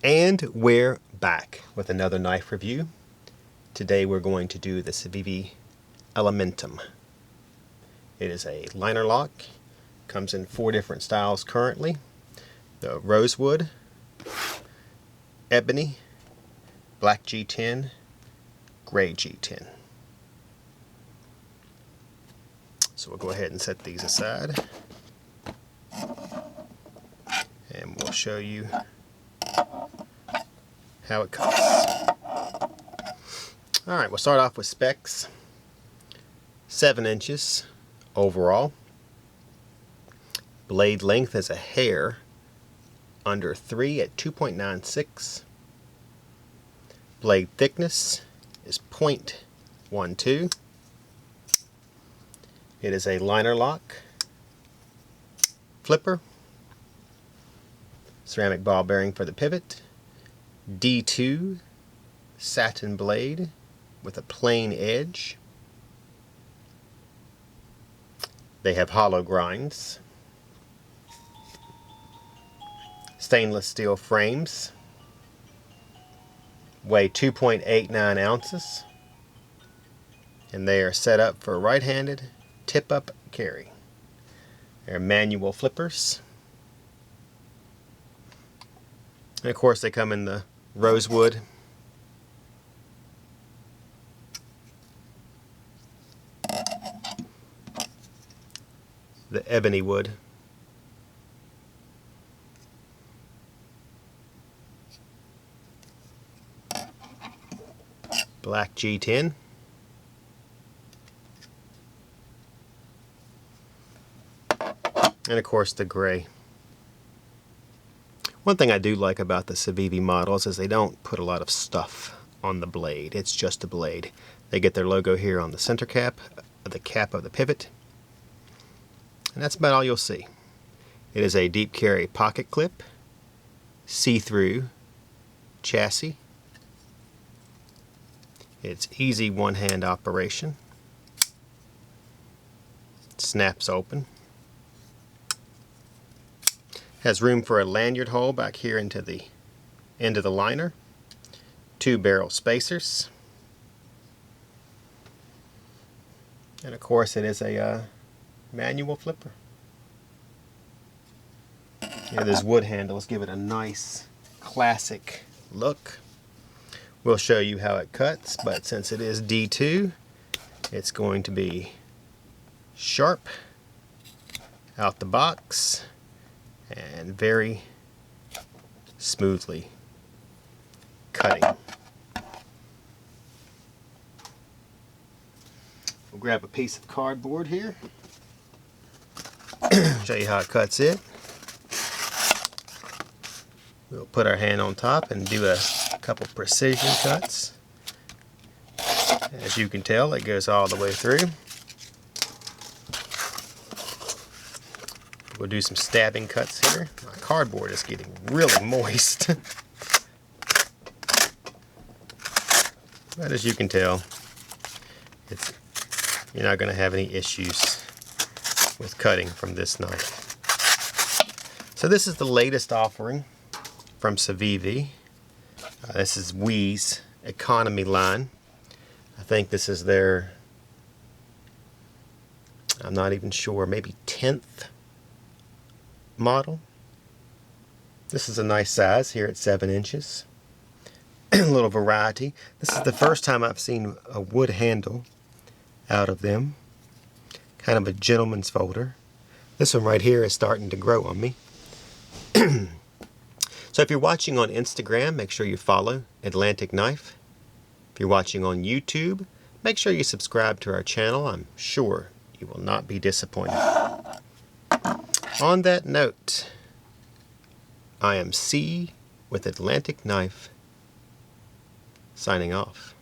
And we're back with another knife review. Today we're going to do the CIVIVI ELEMENTUM. It is a liner lock. Comes in 4 different styles currently. The rosewood, ebony, black G10, gray G10. So we'll go ahead and set these aside. And we'll show you how it cuts. Alright, we'll start off with specs. 7 inches overall. Blade length is a hair under 3 at 2.96. Blade thickness is 0.12. It is a liner lock, flipper, ceramic ball bearing for the pivot, D2 satin blade with a plain edge. They have hollow grinds. Stainless steel frames. Weigh 2.89 ounces. And they are set up for right-handed tip-up carry. They're manual flippers. And of course they come in the rosewood, the ebony wood, black G10, and of course the gray. One thing I do like about the CIVIVI models is they don't put a lot of stuff on the blade. It's just a blade. They get their logo here on the center cap, the cap of the pivot, and that's about all you'll see. It is a deep carry pocket clip, see-through chassis. It's easy one-hand operation. It snaps open. Has room for a lanyard hole back here into the end of the liner. 2 barrel spacers. And of course it is a manual flipper. These wood handles give it a nice classic look. We'll show you how it cuts, but since it is D2, it's going to be sharp out the box and very smoothly cutting. We'll grab a piece of cardboard here, show you how it cuts it. We'll put our hand on top and do a couple precision cuts. As you can tell, it goes all the way through. We'll do some stabbing cuts here. My cardboard is getting really moist. But as you can tell, you're not going to have any issues with cutting from this knife. So this is the latest offering from CIVIVI. This is WE's economy line. I think this is their, I'm not even sure, maybe 10th model. This is a nice size here at 7 inches. A little variety. This is the first time I've seen a wood handle out of them. Kind of a gentleman's folder. This one right here is starting to grow on me. So if you're watching on Instagram, make sure you follow Atlantic Knife. If you're watching on YouTube, make sure you subscribe to our channel. I'm sure you will not be disappointed. On that note, I am C with Atlantic Knife, signing off.